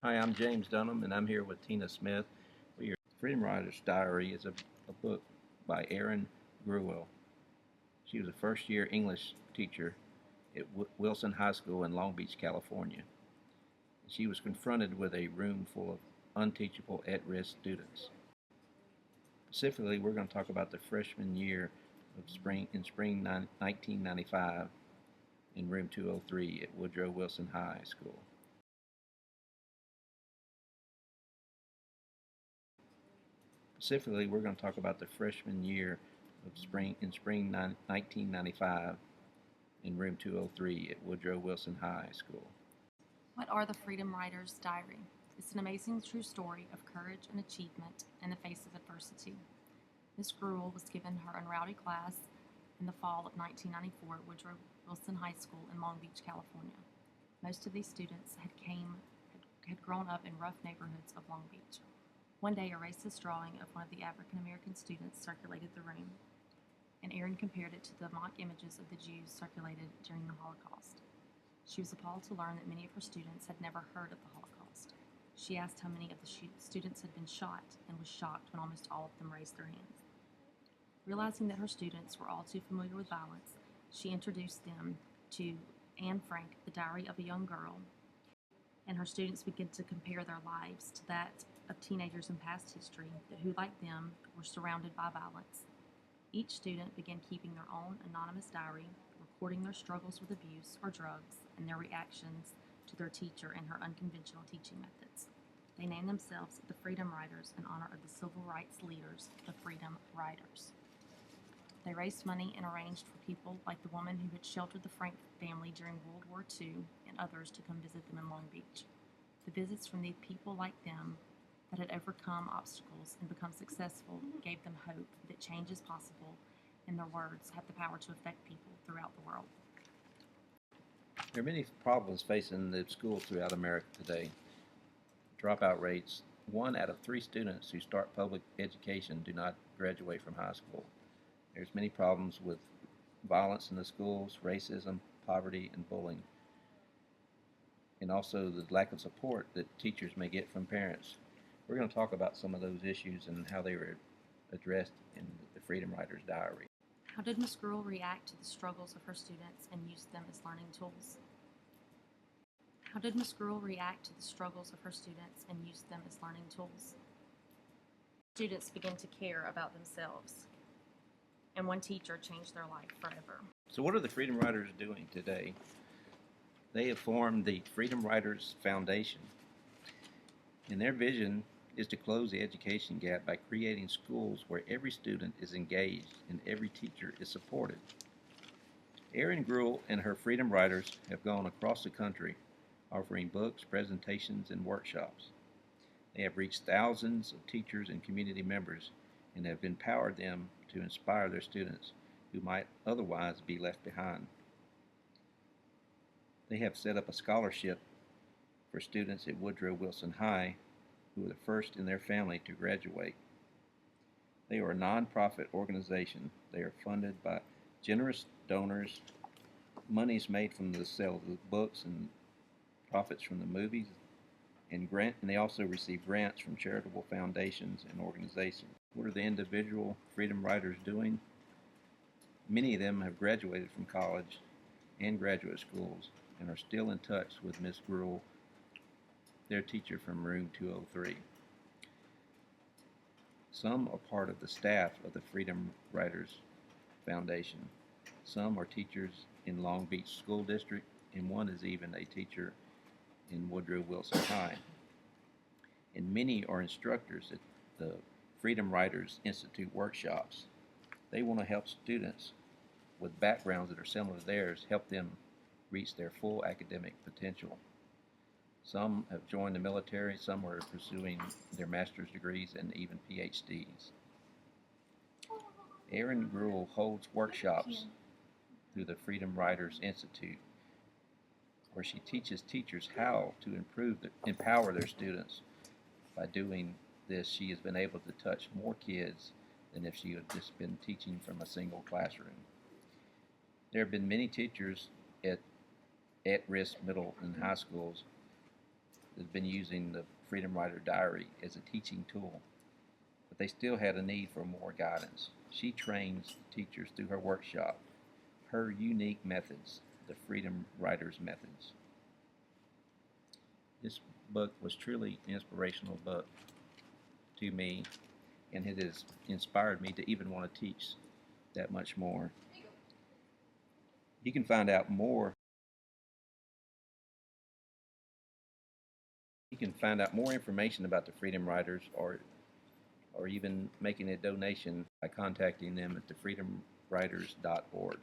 Hi, I'm James Dunham, and I'm here with Tina Smith. Freedom Rider's Diary is a book by Erin Gruwell. She was a first-year English teacher at Wilson High School in Long Beach, California. She was confronted with a room full of unteachable, at-risk students. Specifically, we're going to talk about the freshman year of spring 1995 in room 203 at Woodrow Wilson High School. Specifically, we're going to talk about the freshman year of spring 1995 in room 203 at Woodrow Wilson High School. What are the Freedom Riders' Diary? It's an amazing true story of courage and achievement in the face of adversity. Miss Gruwell was given her unrowdy class in the fall of 1994 at Woodrow Wilson High School in Long Beach, California. Most of these students had grown up in rough neighborhoods of Long Beach. One day, a racist drawing of one of the African American students circulated the room, and Erin compared it to the mock images of the Jews circulated during the Holocaust. She was appalled to learn that many of her students had never heard of the Holocaust. She asked how many of the students had been shot and was shocked when almost all of them raised their hands. Realizing that her students were all too familiar with violence, she introduced them to Anne Frank, The Diary of a Young Girl, and her students began to compare their lives to that of teenagers in past history who, like them, were surrounded by violence. Each student began keeping their own anonymous diary, recording their struggles with abuse or drugs and their reactions to their teacher and her unconventional teaching methods. They named themselves the Freedom Riders in honor of the civil rights leaders, the Freedom Riders. They raised money and arranged for people like the woman who had sheltered the Frank family during World War II and others to come visit them in Long Beach. The visits from the people like them that had overcome obstacles and become successful gave them hope that change is possible, and their words have the power to affect people throughout the world. There are many problems facing the schools throughout America today. Dropout rates: 1 out of 3 students who start public education do not graduate from high school. There's many problems with violence in the schools, racism, poverty, and bullying, and also the lack of support that teachers may get from parents. We're going to talk about some of those issues and how they were addressed in the Freedom Riders Diary. How did Ms. Gruwell react to the struggles of her students and use them as learning tools? How did Ms. Gruwell react to the struggles of her students and use them as learning tools? Students began to care about themselves, and one teacher changed their life forever. So what are the Freedom Riders doing today? They have formed the Freedom Riders Foundation, and their vision is to close the education gap by creating schools where every student is engaged and every teacher is supported. Erin Gruwell and her Freedom Riders have gone across the country offering books, presentations, and workshops. They have reached thousands of teachers and community members and have empowered them to inspire their students who might otherwise be left behind. They have set up a scholarship for students at Woodrow Wilson High who were the first in their family to graduate. They are a nonprofit organization. They are funded by generous donors, monies made from the sale of the books and profits from the movies, and they also receive grants from charitable foundations and organizations. What are the individual Freedom Riders doing? Many of them have graduated from college and graduate schools and are still in touch with Ms. Gruwell, their teacher from room 203. Some are part of the staff of the Freedom Riders Foundation. Some are teachers in Long Beach School District, and one is even a teacher in Woodrow Wilson High. And many are instructors at the Freedom Riders Institute workshops. They want to help students with backgrounds that are similar to theirs, help them reach their full academic potential. Some have joined the military, some are pursuing their master's degrees and even PhDs. Erin Gruwell holds workshops through the Freedom Riders Institute where she teaches teachers how to empower their students. By doing this, she has been able to touch more kids than if she had just been teaching from a single classroom. There have been many teachers at at-risk middle and high schools has been using the Freedom Rider Diary as a teaching tool, but they still had a need for more guidance. She trains teachers through her workshop, her unique methods, the Freedom Riders methods. This book was truly an inspirational book to me, and it has inspired me to even want to teach that much more. You can find out more. You can find out more information about the Freedom Riders, or even making a donation by contacting them at thefreedomriders.org.